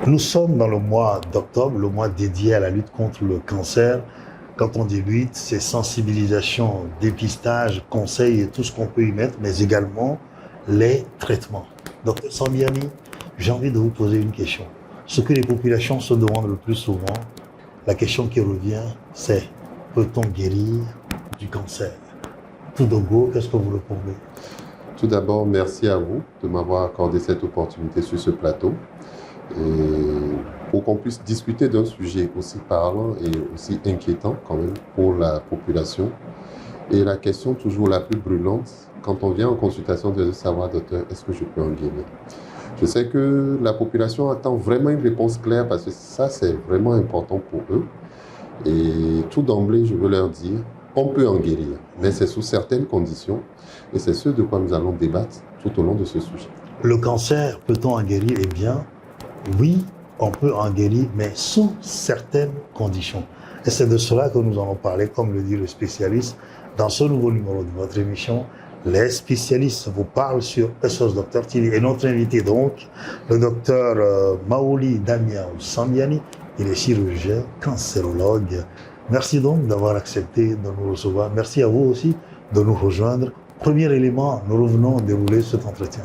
Nous sommes dans le mois d'octobre, le mois dédié à la lutte contre le cancer. Quand on dit lutte, c'est sensibilisation, dépistage, conseil et tout ce qu'on peut y mettre, mais également les traitements. Docteur Sambiani, j'ai envie de vous poser une question. Ce que les populations se demandent le plus souvent, la question qui revient, c'est peut-on guérir du cancer? Tout de go, qu'est-ce que vous répondez? Tout d'abord, merci à vous de m'avoir accordé cette opportunité sur ce plateau. Et pour qu'on puisse discuter d'un sujet aussi parlant et aussi inquiétant quand même pour la population. Et la question toujours la plus brûlante, quand on vient en consultation, de savoir, docteur, est-ce que je peux en guérir? Je sais que la population attend vraiment une réponse claire parce que ça, c'est vraiment important pour eux. Et tout d'emblée, je veux leur dire, on peut en guérir, mais c'est sous certaines conditions. Et c'est ce de quoi nous allons débattre tout au long de ce sujet. Le cancer, peut-on en guérir? Eh bien, oui, on peut en guérir, mais sous certaines conditions. Et c'est de cela que nous allons parler, comme le dit le spécialiste, dans ce nouveau numéro de votre émission. Les spécialistes vous parlent sur SOS Docteur TV. Et notre invité donc, le docteur Maouli Damiao Sambiani, il est chirurgien, cancérologue. Merci donc d'avoir accepté de nous recevoir. Merci à vous aussi de nous rejoindre. Premier élément, nous revenons dérouler cet entretien.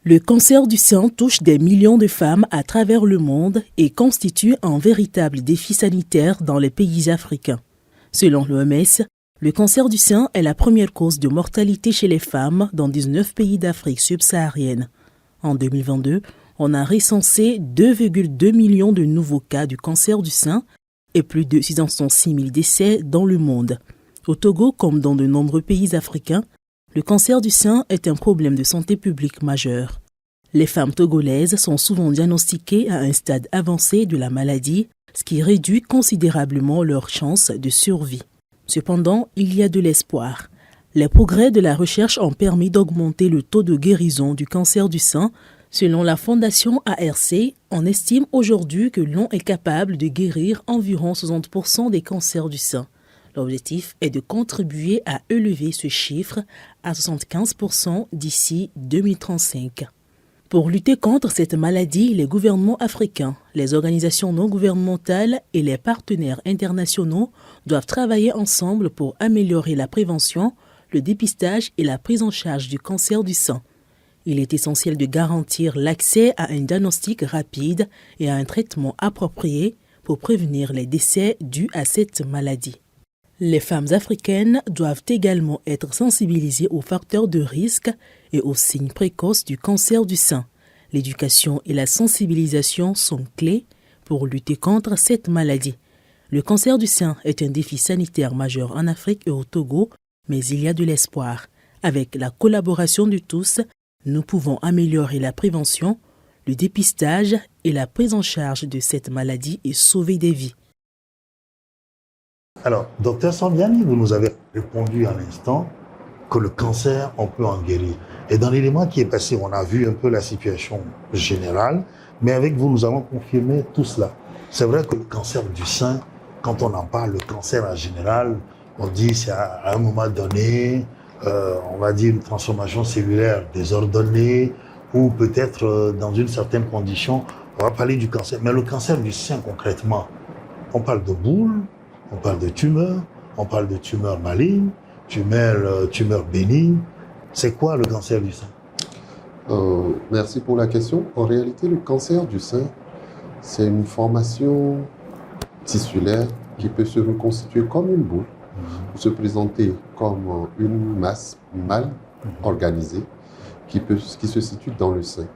Le cancer du sein touche des millions de femmes à travers le monde et constitue un véritable défi sanitaire dans les pays africains. Selon l'OMS, le cancer du sein est la première cause de mortalité chez les femmes dans 19 pays d'Afrique subsaharienne. En 2022, on a recensé 2,2 millions de nouveaux cas du cancer du sein et plus de 606 000 décès dans le monde. Au Togo, comme dans de nombreux pays africains, le cancer du sein est un problème de santé publique majeur. Les femmes togolaises sont souvent diagnostiquées à un stade avancé de la maladie, ce qui réduit considérablement leurs chances de survie. Cependant, il y a de l'espoir. Les progrès de la recherche ont permis d'augmenter le taux de guérison du cancer du sein. Selon la Fondation ARC, on estime aujourd'hui que l'on est capable de guérir environ 60% des cancers du sein. L'objectif est de contribuer à élever ce chiffre à 75% d'ici 2035. Pour lutter contre cette maladie, les gouvernements africains, les organisations non gouvernementales et les partenaires internationaux doivent travailler ensemble pour améliorer la prévention, le dépistage et la prise en charge du cancer du sein. Il est essentiel de garantir l'accès à un diagnostic rapide et à un traitement approprié pour prévenir les décès dus à cette maladie. Les femmes africaines doivent également être sensibilisées aux facteurs de risque et aux signes précoces du cancer du sein. L'éducation et la sensibilisation sont clés pour lutter contre cette maladie. Le cancer du sein est un défi sanitaire majeur en Afrique et au Togo, mais il y a de l'espoir. Avec la collaboration de tous, nous pouvons améliorer la prévention, le dépistage et la prise en charge de cette maladie et sauver des vies. Alors, docteur Sambiani, vous nous avez répondu à l'instant que le cancer, on peut en guérir. Et dans l'élément qui est passé, on a vu un peu la situation générale, mais avec vous, nous allons confirmer tout cela. C'est vrai que le cancer du sein, quand on en parle, le cancer en général, on dit c'est à un moment donné, on va dire une transformation cellulaire désordonnée, ou peut-être dans une certaine condition, on va parler du cancer. Mais le cancer du sein, concrètement, on parle de boules, on parle de tumeurs, on parle de tumeurs malignes, tumeurs bénignes. C'est quoi le cancer du sein? Merci pour la question. En réalité, le cancer du sein, c'est une formation tissulaire qui peut se reconstituer comme une boule, se présenter comme une masse mal organisée qui se situe dans le sein.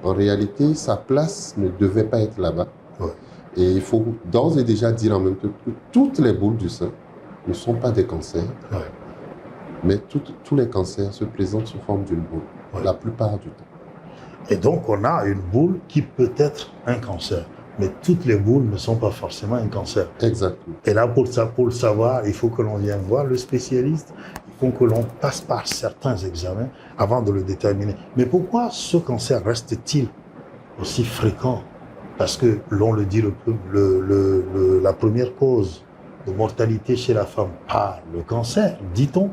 En réalité, sa place ne devait pas être là-bas. Ouais. Et il faut d'ores et déjà dire en même temps que toutes les boules du sein ne sont pas des cancers, ouais. Mais tous les cancers se présentent sous forme d'une boule, ouais. La plupart du temps. Et donc on a une boule qui peut être un cancer, mais toutes les boules ne sont pas forcément un cancer. Exactement. Et là, pour le savoir, il faut que l'on vienne voir le spécialiste, il faut que l'on passe par certains examens avant de le déterminer. Mais pourquoi ce cancer reste-t-il aussi fréquent? Parce que l'on le dit, la première cause de mortalité chez la femme par le cancer, dit-on,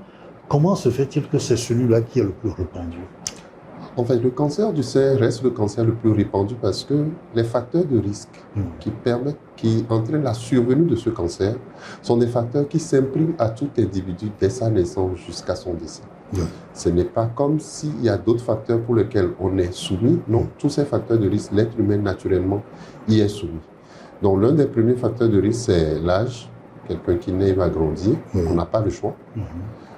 comment se fait-il que c'est celui-là qui est le plus répandu? En fait, le cancer du sein reste le cancer le plus répandu parce que les facteurs de risque qui entraînent la survenue de ce cancer sont des facteurs qui s'impriment à tout individu dès sa naissance jusqu'à son décès. Ce n'est pas comme s'il y a d'autres facteurs pour lesquels on est soumis. Non, tous ces facteurs de risque, l'être humain naturellement y est soumis. Donc l'un des premiers facteurs de risque, c'est l'âge. Quelqu'un qui naît va grandir, on n'a pas le choix.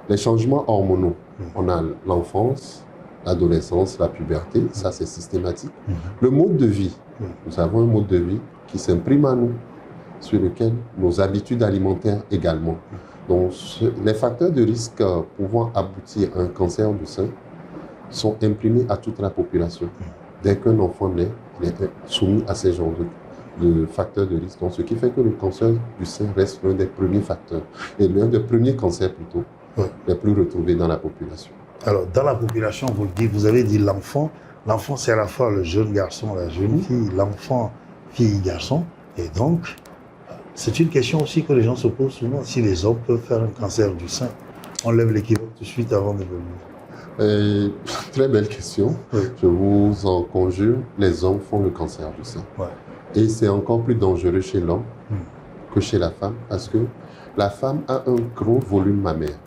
Les changements hormonaux, on a l'enfance, l'adolescence, la puberté, ça c'est systématique. Le mode de vie, nous avons un mode de vie qui s'imprime à nous, sur lequel nos habitudes alimentaires également. Donc les facteurs de risque pouvant aboutir à un cancer du sein sont imprimés à toute la population. Dès qu'un enfant naît, il est soumis à ces genres de facteurs de risque. Donc ce qui fait que le cancer du sein reste l'un des premiers facteurs, et l'un des premiers cancers plutôt, les plus retrouvés dans la population. Alors, dans la population, vous avez dit l'enfant. L'enfant, c'est à la fois le jeune garçon, la jeune fille, l'enfant, fille, garçon. Et donc, c'est une question aussi que les gens se posent souvent. Si les hommes peuvent faire un cancer du sein, on lève l'équivoque tout de suite avant de venir. Très belle question. Je vous en conjure, les hommes font le cancer du sein. Et c'est encore plus dangereux chez l'homme que chez la femme, parce que la femme a un gros volume mammaire.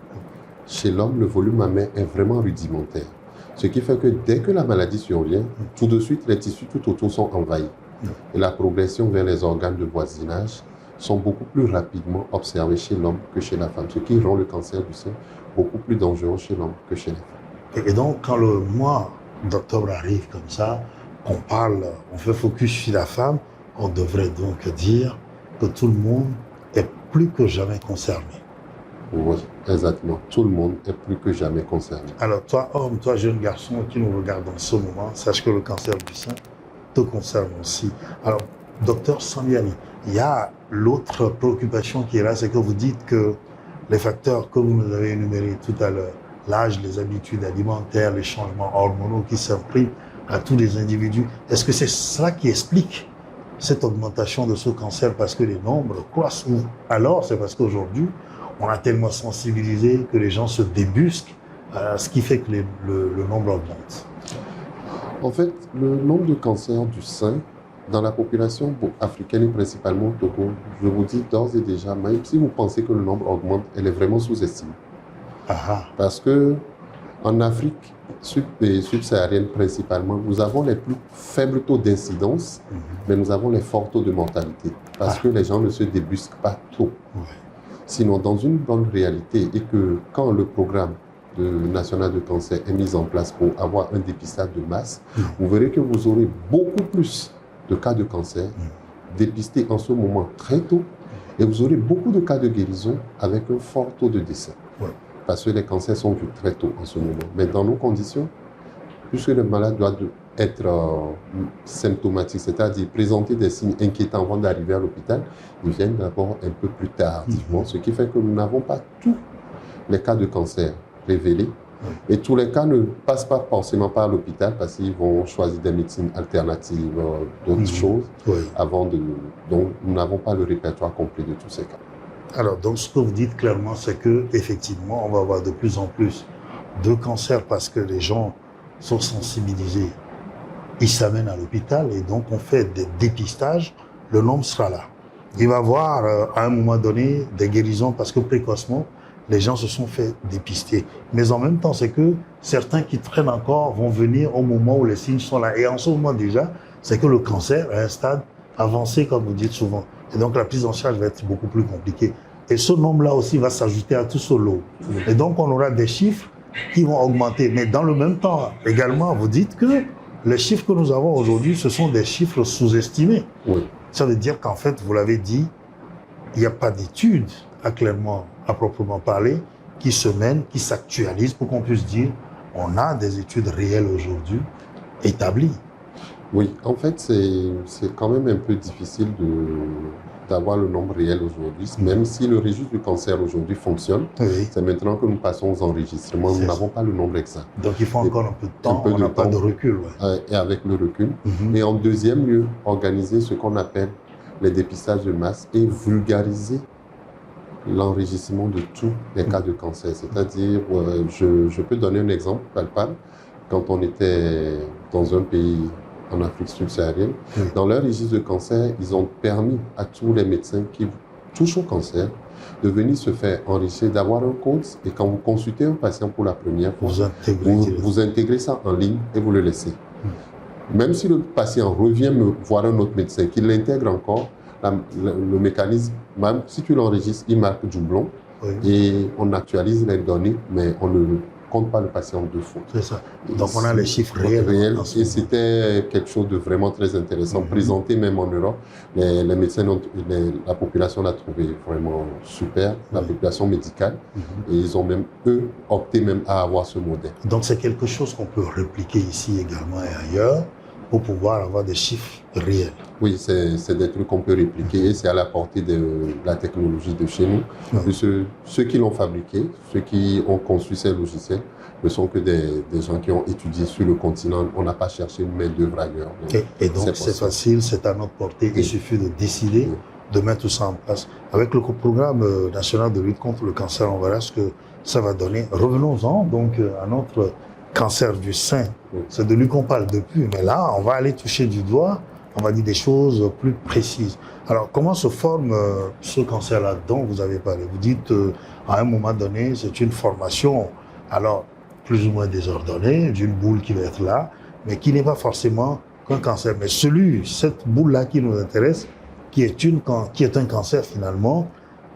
Chez l'homme, le volume mammaire est vraiment rudimentaire. Ce qui fait que dès que la maladie survient, tout de suite, les tissus tout autour sont envahis. Et la progression vers les organes de voisinage sont beaucoup plus rapidement observés chez l'homme que chez la femme, ce qui rend le cancer du sein beaucoup plus dangereux chez l'homme que chez la femme. Et donc, quand le mois d'octobre arrive comme ça, on fait focus sur la femme, on devrait donc dire que tout le monde est plus que jamais concerné. Oui, exactement. Tout le monde est plus que jamais concerné. Alors toi, homme, toi, jeune garçon qui nous regarde en ce moment, sache que le cancer du sein te concerne aussi. Alors, docteur Sambiani, il y a l'autre préoccupation qui est là, c'est que vous dites que les facteurs que vous nous avez énumérés tout à l'heure, l'âge, les habitudes alimentaires, les changements hormonaux qui s'impriment à tous les individus, est-ce que c'est cela qui explique cette augmentation de ce cancer parce que les nombres croissent? Ou alors c'est parce qu'aujourd'hui, on a tellement sensibilisé que les gens se débusquent, ce qui fait que le nombre augmente. En fait, le nombre de cancers du sein dans la population africaine et principalement au Togo, je vous dis d'ores et déjà, même si vous pensez que le nombre augmente, elle est vraiment sous-estimée. Parce que en Afrique subsaharienne principalement, nous avons les plus faibles taux d'incidence, mais nous avons les forts taux de mortalité, parce que les gens ne se débusquent pas tôt. Sinon, dans une bonne réalité, et que quand le programme national de cancer est mis en place pour avoir un dépistage de masse, vous verrez que vous aurez beaucoup plus de cas de cancer dépistés en ce moment très tôt, et vous aurez beaucoup de cas de guérison avec un fort taux de décès. Parce que les cancers sont vus très tôt en ce moment. Mais dans nos conditions, puisque le malade doit être symptomatique, c'est-à-dire présenter des signes inquiétants avant d'arriver à l'hôpital, ils viennent d'abord un peu plus tardivement, ce qui fait que nous n'avons pas tous les cas de cancer révélés. Et tous les cas ne passent pas forcément par l'hôpital parce qu'ils vont choisir des médecines alternatives, d'autres choses, avant de... Donc, nous n'avons pas le répertoire complet de tous ces cas. Alors, donc, ce que vous dites clairement, c'est que effectivement, on va avoir de plus en plus de cancers parce que les gens sont sensibilisés. Ils s'amènent à l'hôpital et donc on fait des dépistages. Le nombre sera là. Il va y avoir à un moment donné des guérisons parce que précocement, les gens se sont fait dépister. Mais en même temps, c'est que certains qui traînent encore vont venir au moment où les signes sont là. Et en ce moment déjà, c'est que le cancer est à un stade avancé, comme vous dites souvent. Et donc la prise en charge va être beaucoup plus compliquée. Et ce nombre-là aussi va s'ajouter à tout ce lot. Et donc on aura des chiffres qui vont augmenter. Mais dans le même temps, également, vous dites que les chiffres que nous avons aujourd'hui, ce sont des chiffres sous-estimés. Ça veut dire qu'en fait, vous l'avez dit, il n'y a pas d'études à proprement parler, qui se mènent, qui s'actualisent pour qu'on puisse dire on a des études réelles aujourd'hui établies. Oui, en fait, c'est quand même un peu difficile d'avoir le nombre réel aujourd'hui, même si le registre du cancer aujourd'hui fonctionne. C'est maintenant que nous passons aux enregistrements, nous n'avons pas le nombre exact. Donc il faut encore un peu de temps, on n'a pas de recul. Et avec le recul. Et en deuxième lieu, organiser ce qu'on appelle les dépistages de masse et vulgariser l'enregistrement de tous les cas de cancer. C'est-à-dire, je peux donner un exemple palpable. quand on était dans un pays en Afrique subsaharienne, dans leur registre de cancer, ils ont permis à tous les médecins qui touchent au cancer de venir se faire enregistrer, d'avoir un code, et quand vous consultez un patient pour la première fois, vous intégrez ça en ligne et vous le laissez. Même si le patient revient voir un autre médecin, qui l'intègre encore, le mécanisme, même si tu l'enregistres, il marque doublon, et on actualise les données, mais on ne compte pas le patient deux fois. C'est ça. Donc on a les chiffres réels. Et c'était quelque chose de vraiment très intéressant, présenté même en Europe. Les médecins, la population l'a trouvé vraiment super, la population médicale, et ils ont même, eux, opté même à avoir ce modèle. Donc c'est quelque chose qu'on peut répliquer ici également et ailleurs, pour pouvoir avoir des chiffres réels. Oui, c'est des trucs qu'on peut répliquer et c'est à la portée de la technologie de chez nous. Ceux qui l'ont fabriqué, ceux qui ont conçu ces logiciels, ne sont que des gens qui ont étudié sur le continent. On n'a pas cherché une main-d'œuvre ailleurs. Et donc c'est facile, c'est à notre portée. Il suffit de décider de mettre tout ça en place. Avec le programme national de lutte contre le cancer, on verra ce que ça va donner. Revenons-en donc à notre cancer du sein. C'est de lui qu'on parle depuis, mais là, on va aller toucher du doigt, on va dire des choses plus précises. Alors, comment se forme ce cancer-là dont vous avez parlé? Vous dites, à un moment donné, c'est une formation, alors, plus ou moins désordonnée, d'une boule qui va être là, mais qui n'est pas forcément qu'un cancer. Mais cette boule-là qui nous intéresse, qui est un cancer finalement,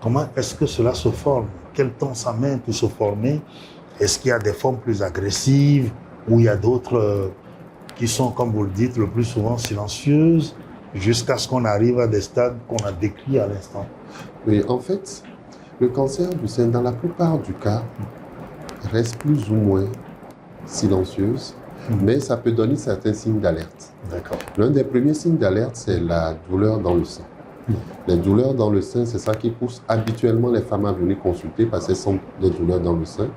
comment est-ce que cela se forme? Quel temps ça met pour se former? Est-ce qu'il y a des formes plus agressives ou il y a d'autres qui sont, comme vous le dites, le plus souvent silencieuses jusqu'à ce qu'on arrive à des stades qu'on a décrits à l'instant? Oui, en fait, le cancer du sein, dans la plupart du cas, reste plus ou moins silencieuse, mais ça peut donner certains signes d'alerte. D'accord. L'un des premiers signes d'alerte, c'est la douleur dans le sein. Les douleurs dans le sein, c'est ça qui pousse habituellement les femmes à venir consulter parce qu'elles sont des douleurs dans le sein.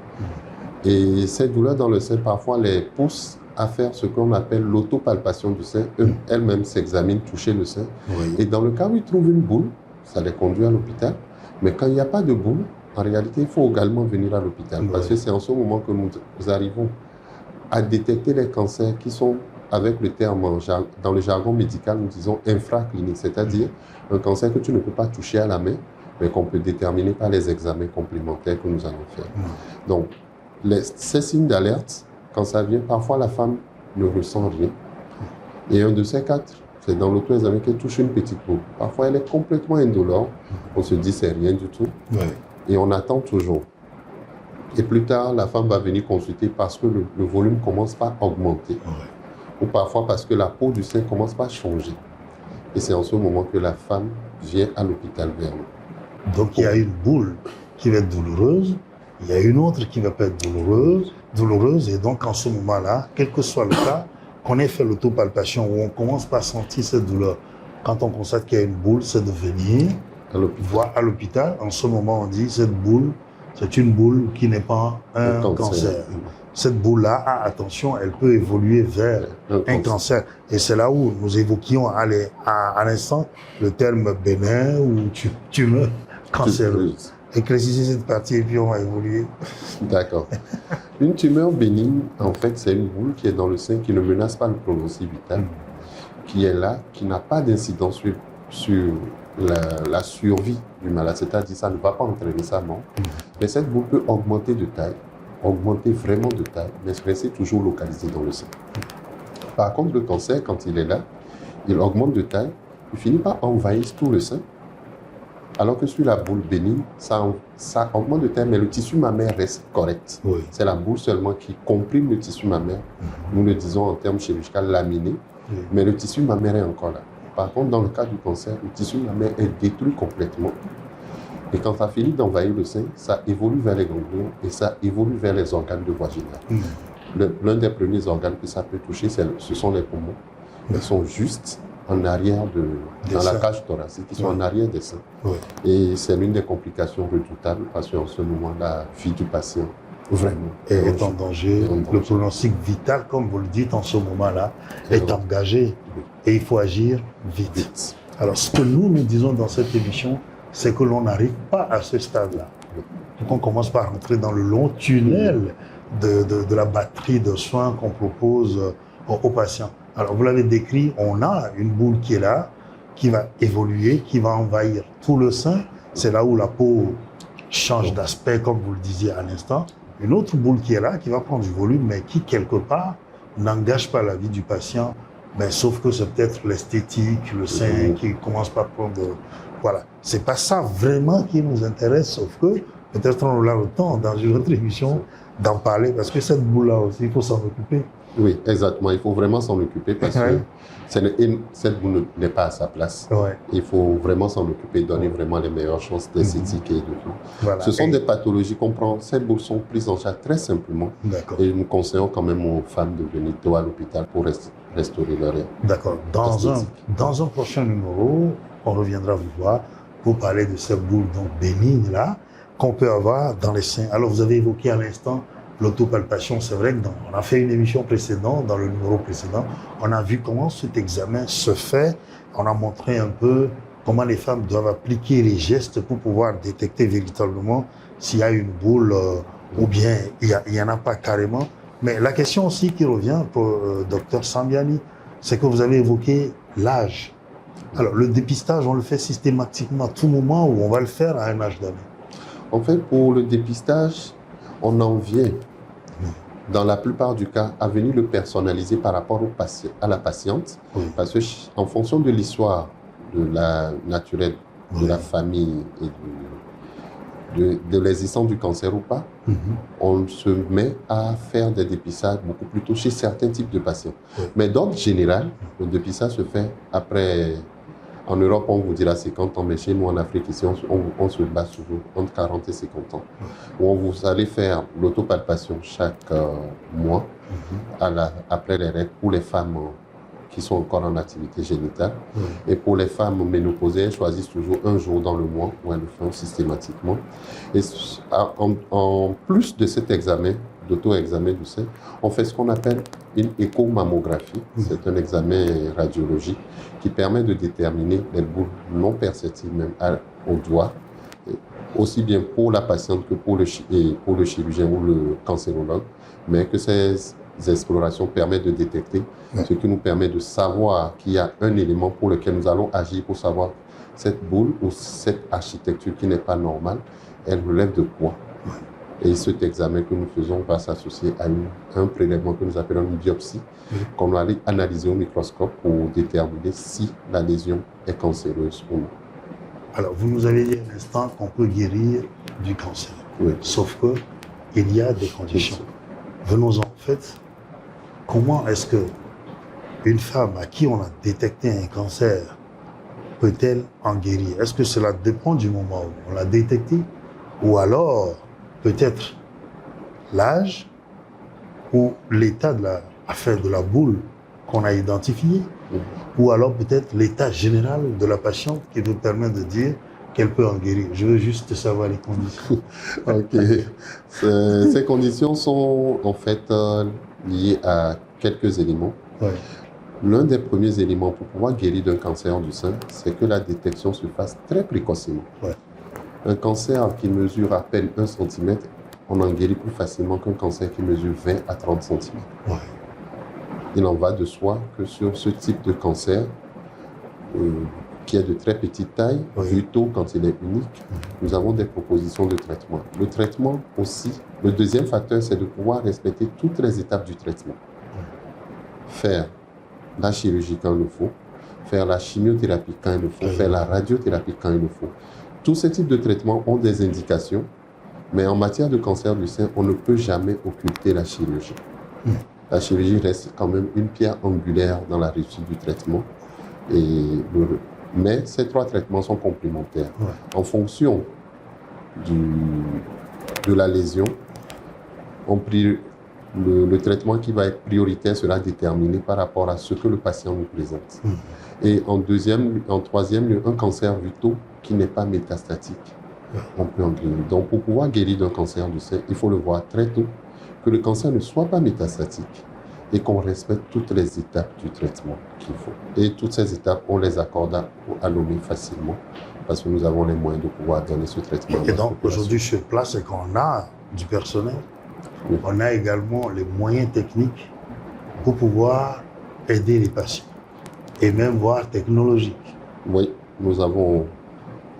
Et ces douleurs dans le sein, parfois, les poussent à faire ce qu'on appelle l'autopalpation du sein. Elles-mêmes s'examinent, toucher le sein. Oui. Et dans le cas où ils trouvent une boule, ça les conduit à l'hôpital. Mais quand il n'y a pas de boule, en réalité, il faut également venir à l'hôpital. Oui. Parce que c'est en ce moment que nous arrivons à détecter les cancers qui sont, avec le terme dans le jargon médical, nous disons infracliniques, c'est-à-dire un cancer que tu ne peux pas toucher à la main, mais qu'on peut déterminer par les examens complémentaires que nous allons faire. Donc, ces signes d'alerte, quand ça vient, parfois la femme ne ressent rien. Et un de ces quatre, c'est dans l'auto-examen qu'elle touche une petite boule. Parfois, elle est complètement indolore. On se dit c'est rien du tout. Ouais. Et on attend toujours. Et plus tard, la femme va venir consulter parce que le volume commence par augmenter. Ouais. Ou parfois parce que la peau du sein commence par changer. Et c'est en ce moment que la femme vient à l'hôpital vers nous. Donc il y a une boule qui va être douloureuse. Il y a une autre qui va pas être douloureuse, et donc en ce moment-là, quel que soit le cas, qu'on ait fait l'autopalpation où on commence par sentir cette douleur, quand on constate qu'il y a une boule, c'est de venir voir à l'hôpital. En ce moment, on dit cette boule, c'est une boule qui n'est pas un cancer. Cette boule-là, attention, elle peut évoluer vers un cancer. Et c'est là où nous évoquions à l'instant le terme bénin ou tumeur cancéreuse. Éclaircissez cette partie et puis on va évoluer. D'accord. Une tumeur bénigne, en fait, c'est une boule qui est dans le sein, qui ne menace pas le pronostic vital, qui est là, qui n'a pas d'incidence sur la survie du malade. C'est-à-dire ça ne va pas entraîner sa mort. Mais cette boule peut augmenter de taille, augmenter vraiment de taille, mais rester toujours localisée dans le sein. Par contre, le cancer, quand il est là, il augmente de taille, il finit par envahir tout le sein. Alors que sur la boule bénigne, ça augmente de taille, mais le tissu mammaire reste correct. Oui. C'est la boule seulement qui comprime le tissu mammaire. Nous le disons en termes chirurgicaux laminé, mais le tissu mammaire est encore là. Par contre, dans le cas du cancer, le tissu mammaire est détruit complètement. Et quand ça finit d'envahir le sein, ça évolue vers les ganglions et ça évolue vers les organes de voie générale. L'un des premiers organes que ça peut toucher, ce sont les poumons. Ils sont juste en arrière dans la cage thoracique, qui sont en arrière des seins. Et c'est l'une des complications redoutables parce qu'en ce moment, la vie du patient, vraiment, est en danger. Le pronostic vital, comme vous le dites en ce moment-là, est engagé et il faut agir vite. Alors, ce que nous disons dans cette émission, c'est que l'on n'arrive pas à ce stade-là. Donc, on commence par rentrer dans le long tunnel de la batterie de soins qu'on propose aux patients. Alors, vous l'avez décrit, on a une boule qui est là, qui va évoluer, qui va envahir tout le sein. C'est là où la peau change d'aspect, comme vous le disiez à l'instant. Une autre boule qui est là, qui va prendre du volume, mais qui, quelque part, n'engage pas la vie du patient. Mais sauf que c'est peut-être l'esthétique, le sein qui commence par prendre... Voilà. C'est pas ça vraiment qui nous intéresse, sauf que peut-être on aura le temps, dans une autre émission, d'en parler, parce que cette boule-là aussi, il faut s'en occuper. Oui, exactement. Il faut vraiment s'en occuper parce que cette boule n'est pas à sa place. Ouais. Il faut vraiment s'en occuper, donner vraiment les meilleures chances d'esthétique et de tout. Voilà. Ce sont des pathologies qu'on prend. Ces boules sont prises en charge très simplement. D'accord. Et nous conseillons quand même aux femmes de venir tôt à l'hôpital pour restaurer leur air. D'accord. Dans un prochain numéro, on reviendra vous voir pour parler de cette boule donc bénigne là qu'on peut avoir dans les seins. Alors vous avez évoqué à l'instant l'autopalpation. C'est vrai que on a fait une émission précédente, dans le numéro précédent, on a vu comment cet examen se fait. On a montré un peu comment les femmes doivent appliquer les gestes pour pouvoir détecter véritablement s'il y a une boule ou bien il y en a pas carrément. Mais la question aussi qui revient pour Dr Sambiani, c'est que vous avez évoqué l'âge. Alors, le dépistage, on le fait systématiquement à tout moment ou on va le faire à un âge donné? En fait, pour le dépistage, on en vient, dans la plupart du cas, à venir le personnaliser par rapport à la patiente. Oui. Parce que, en fonction de l'histoire de la naturelle, de la famille et de l'existence du cancer ou pas, on se met à faire des dépistages beaucoup plus tôt chez certains types de patients. Oui. Mais d'ordre général, le dépistage se fait après... En Europe, on vous dira 50 ans, mais chez nous, en Afrique, ici, on se base toujours entre 40 et 50 ans. Où vous allez faire l'autopalpation chaque mois, après les règles, pour les femmes qui sont encore en activité génitale. Et pour les femmes ménopausées, elles choisissent toujours un jour dans le mois où elles le font systématiquement. Et en plus de cet examen, d'auto-examen du sein, on fait ce qu'on appelle une échomammographie. C'est un examen radiologique qui permet de déterminer les boules non perceptibles même au doigt, aussi bien pour la patiente que pour le chirurgien ou le cancérologue, mais que ces explorations permettent de détecter, ce qui nous permet de savoir qu'il y a un élément pour lequel nous allons agir pour savoir cette boule ou cette architecture qui n'est pas normale, elle relève de quoi. Et cet examen que nous faisons va s'associer à un prélèvement que nous appelons une biopsie, qu'on va aller analyser au microscope pour déterminer si la lésion est cancéreuse ou non. Alors, vous nous avez dit à l'instant qu'on peut guérir du cancer. Oui. Sauf que il y a des conditions. Venons-en en fait. Comment est-ce que une femme à qui on a détecté un cancer peut-elle en guérir? Est-ce que cela dépend du moment où on l'a détecté? Ou alors, peut-être l'âge ou l'état de la boule qu'on a identifiée, ou alors peut-être l'état général de la patiente qui nous permet de dire qu'elle peut en guérir. Je veux juste savoir les conditions. Ok. Ces conditions sont en fait liées à quelques éléments. Ouais. L'un des premiers éléments pour pouvoir guérir d'un cancer du sein, c'est que la détection se fasse très précocement. Ouais. Un cancer qui mesure à peine 1 cm, on en guérit plus facilement qu'un cancer qui mesure 20 à 30 cm. Ouais. Il en va de soi que sur ce type de cancer, qui est de très petite taille, vu tôt quand il est unique, nous avons des propositions de traitement. Le traitement aussi, le deuxième facteur, c'est de pouvoir respecter toutes les étapes du traitement. Faire la chirurgie quand il le faut, faire la chimiothérapie quand il le faut, faire la radiothérapie quand il le faut. Tous ces types de traitements ont des indications, mais en matière de cancer du sein, on ne peut jamais occulter la chirurgie. La chirurgie reste quand même une pierre angulaire dans la réussite du traitement. Mais ces trois traitements sont complémentaires. En fonction de la lésion, le traitement qui va être prioritaire sera déterminé par rapport à ce que le patient nous présente. Et en troisième lieu, un cancer vu tôt qui n'est pas métastatique. On peut en guérir. Donc, pour pouvoir guérir d'un cancer du sein, il faut le voir très tôt, que le cancer ne soit pas métastatique et qu'on respecte toutes les étapes du traitement qu'il faut. Et toutes ces étapes, on les accorde à l'ONU facilement parce que nous avons les moyens de pouvoir donner ce traitement. Et donc, aujourd'hui, sur place, c'est qu'on a du personnel? Oui. on a également les moyens techniques pour pouvoir aider les patients, et même voire technologiques. Oui, nous avons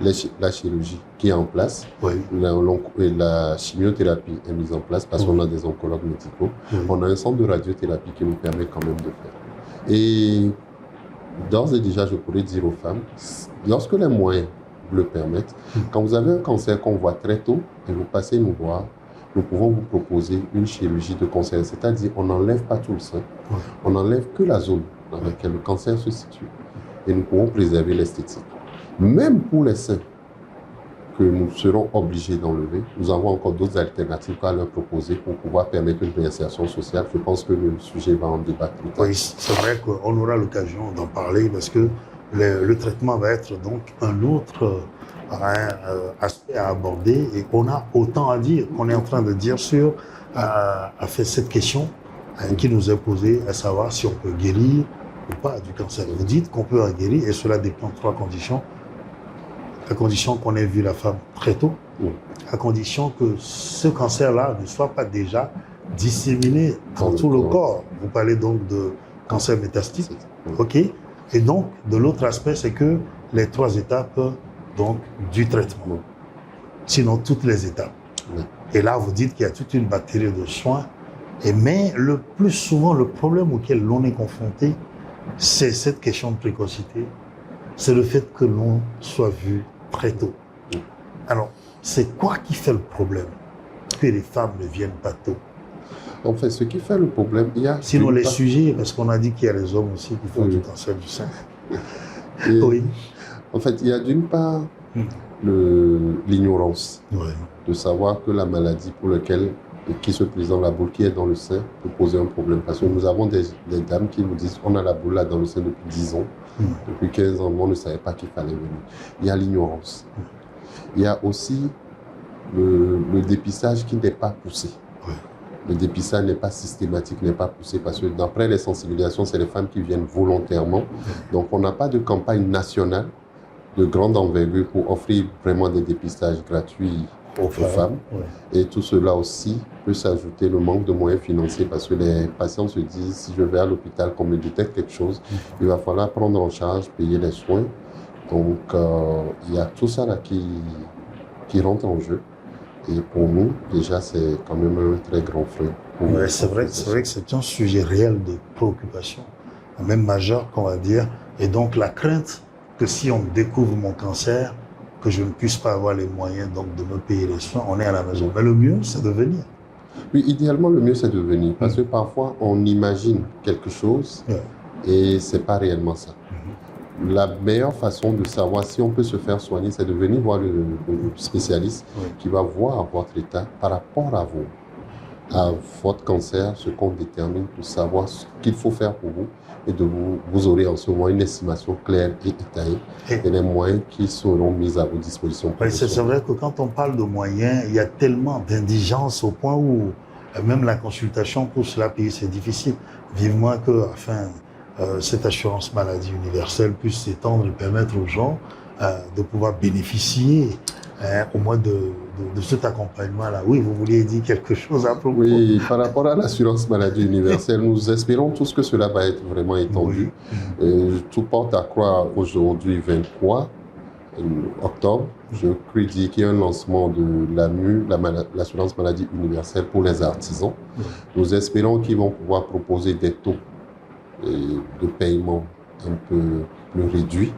la chirurgie qui est en place, Oui. la chimiothérapie est mise en place parce qu'on a des oncologues médicaux. Oui. On a un centre de radiothérapie qui nous permet quand même de faire. Et d'ores et déjà, je pourrais dire aux femmes, lorsque les moyens le permettent, quand vous avez un cancer qu'on voit très tôt et vous passez nous voir, nous pouvons vous proposer une chirurgie de cancer. C'est-à-dire, on n'enlève pas tout le sein, on n'enlève que la zone dans laquelle le cancer se situe. Et nous pouvons préserver l'esthétique. Même pour les seins que nous serons obligés d'enlever, nous avons encore d'autres alternatives à leur proposer pour pouvoir permettre une réinsertion sociale. Je pense que le sujet va en débattre plus tard. Oui, c'est vrai qu'on aura l'occasion d'en parler parce que le traitement va être donc un autre aspect à aborder et on a autant à dire qu'on est en train de dire sur cette question qui nous est posée, à savoir si on peut guérir ou pas du cancer. Vous dites qu'on peut en guérir et cela dépend de 3 conditions. La condition qu'on ait vu la femme très tôt, à condition que ce cancer-là ne soit pas déjà disséminé dans tout le corps. Vous parlez donc de cancer métastique, ok. Et donc, de l'autre aspect, c'est que les 3 étapes donc, du traitement, sinon toutes les étapes. Et là, vous dites qu'il y a toute une batterie de soins, mais le plus souvent, le problème auquel l'on est confronté, c'est cette question de précocité, c'est le fait que l'on soit vu très tôt. Alors, c'est quoi qui fait le problème que les femmes ne viennent pas tôt? En fait, ce qui fait le problème, il y a... Sinon, les sujets, parce qu'on a dit qu'il y a les hommes aussi qui font du cancer du sein. Oui. En fait, il y a d'une part l'ignorance de savoir que la maladie pour laquelle qui se présente, la boule qui est dans le sein, peut poser un problème. Parce que nous avons des dames qui nous disent on a la boule là dans le sein depuis 10 ans, depuis 15 ans, on ne savait pas qu'il fallait venir. Il y a l'ignorance. Il y a aussi le dépistage qui n'est pas poussé. Le dépistage n'est pas systématique, n'est pas poussé parce que d'après les sensibilisations, c'est les femmes qui viennent volontairement. Donc on n'a pas de campagne nationale de grande envergure pour offrir vraiment des dépistages gratuits aux femmes. Et tout cela aussi peut s'ajouter le manque de moyens financiers parce que les patients se disent si je vais à l'hôpital, qu'on me détecte quelque chose, il va falloir prendre en charge, payer les soins. Donc il y a tout ça là qui rentre en jeu. Et pour nous, déjà, c'est quand même un très grand frein. C'est vrai que c'est un sujet réel de préoccupation, même majeur, qu'on va dire. Et donc, la crainte que si on découvre mon cancer, que je ne puisse pas avoir les moyens donc, de me payer les soins, on est à la maison. Mais le mieux, c'est de venir. Oui, idéalement, le mieux, c'est de venir. Parce que parfois, on imagine quelque chose et ce n'est pas réellement ça. La meilleure façon de savoir si on peut se faire soigner, c'est de venir voir le spécialiste qui va voir votre état par rapport à votre cancer, ce qu'on détermine pour savoir ce qu'il faut faire pour vous. Et vous aurez en ce moment une estimation claire et détaillée et les moyens qui seront mis à vos dispositions. Oui, c'est vrai que quand on parle de moyens, il y a tellement d'indigence au point où même la consultation pour cela payer, c'est difficile. Vivement que, cette assurance maladie universelle puisse s'étendre et permettre aux gens de pouvoir bénéficier au moins de cet accompagnement-là. Oui, vous vouliez dire quelque chose à propos? Oui, par rapport à l'assurance maladie universelle, nous espérons tous que cela va être vraiment étendu. Tout porte à croire aujourd'hui, 23 octobre, je crois qu'il y a un lancement de l'AMU, l'assurance maladie universelle pour les artisans. Nous espérons qu'ils vont pouvoir proposer des taux de paiement un peu plus réduits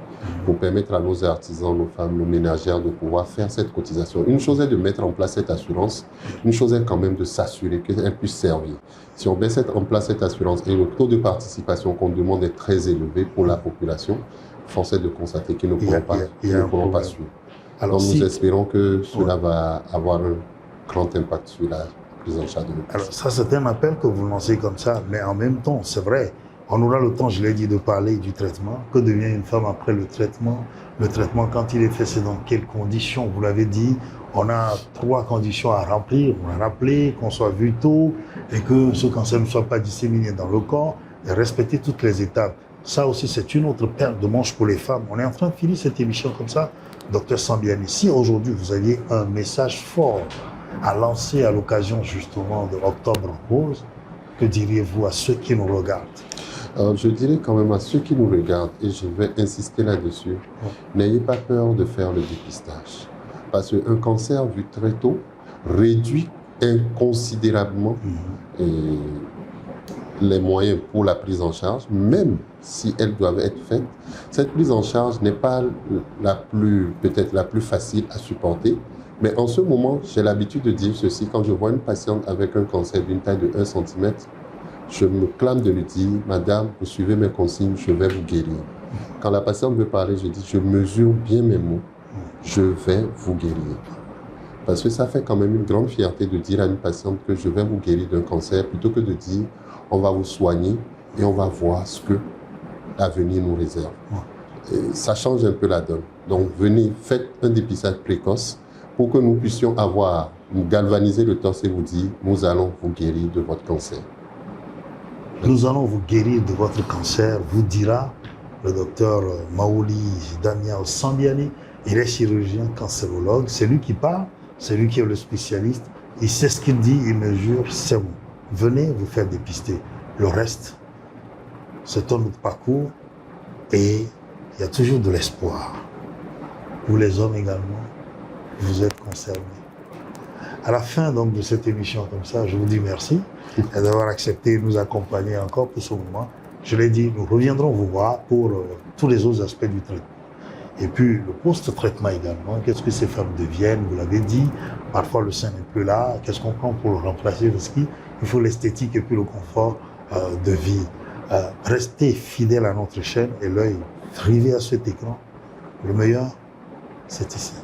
pour permettre à nos artisans, nos femmes, nos ménagères de pouvoir faire cette cotisation. Une chose est de mettre en place cette assurance, une chose est quand même de s'assurer qu'elle puisse servir. Si on met en place cette assurance et le taux de participation qu'on demande est très élevé pour la population, force est de constater qu'ils ne pourront pas suivre. Alors, donc nous espérons que cela va avoir un grand impact sur la prise en charge de nos patients. Alors ça, c'est un appel que vous lancez comme ça, mais en même temps, c'est vrai, on aura le temps, je l'ai dit, de parler du traitement. Que devient une femme après le traitement? Le traitement, quand il est fait, c'est dans quelles conditions? Vous l'avez dit, on a 3 conditions à remplir. On a rappelé qu'on soit vu tôt et que ce cancer ne soit pas disséminé dans le corps et respecter toutes les étapes. Ça aussi, c'est une autre paire de manches pour les femmes. On est en train de finir cette émission comme ça. Docteur Sambiani, si aujourd'hui vous aviez un message fort à lancer à l'occasion justement de Octobre Rose, que diriez-vous à ceux qui nous regardent? Alors, je dirais quand même à ceux qui nous regardent, et je vais insister là-dessus, n'ayez pas peur de faire le dépistage. Parce qu'un cancer vu très tôt réduit inconsidérablement les moyens pour la prise en charge, même si elles doivent être faites. Cette prise en charge n'est pas peut-être la plus facile à supporter, mais en ce moment, j'ai l'habitude de dire ceci, quand je vois une patiente avec un cancer d'une taille de 1 cm, je me clame de lui dire, madame, vous suivez mes consignes, je vais vous guérir. Quand la patiente veut parler, je dis, je mesure bien mes mots, je vais vous guérir. Parce que ça fait quand même une grande fierté de dire à une patiente que je vais vous guérir d'un cancer, plutôt que de dire, on va vous soigner et on va voir ce que l'avenir nous réserve. Et ça change un peu la donne. Donc venez, faites un dépistage précoce pour que nous puissions galvaniser le torse et vous dire, nous allons vous guérir de votre cancer. Nous allons vous guérir de votre cancer, vous dira le docteur Maouli Damiao Sambiani. Il est chirurgien cancérologue, c'est lui qui parle, c'est lui qui est le spécialiste. Il sait ce qu'il dit, il mesure, c'est bon. Venez vous faire dépister. Le reste, c'est un autre parcours et il y a toujours de l'espoir. Vous les hommes également, vous êtes concernés. À la fin donc de cette émission comme ça, je vous dis merci d'avoir accepté de nous accompagner encore pour ce moment. Je l'ai dit, nous reviendrons vous voir pour tous les autres aspects du traitement. Et puis le post-traitement également, qu'est-ce que ces femmes deviennent, vous l'avez dit, parfois le sein n'est plus là, qu'est-ce qu'on prend pour le remplacer, parce qu'il faut l'esthétique et puis le confort de vie. Restez fidèles à notre chaîne et l'œil rivé à cet écran. Le meilleur, c'est ici.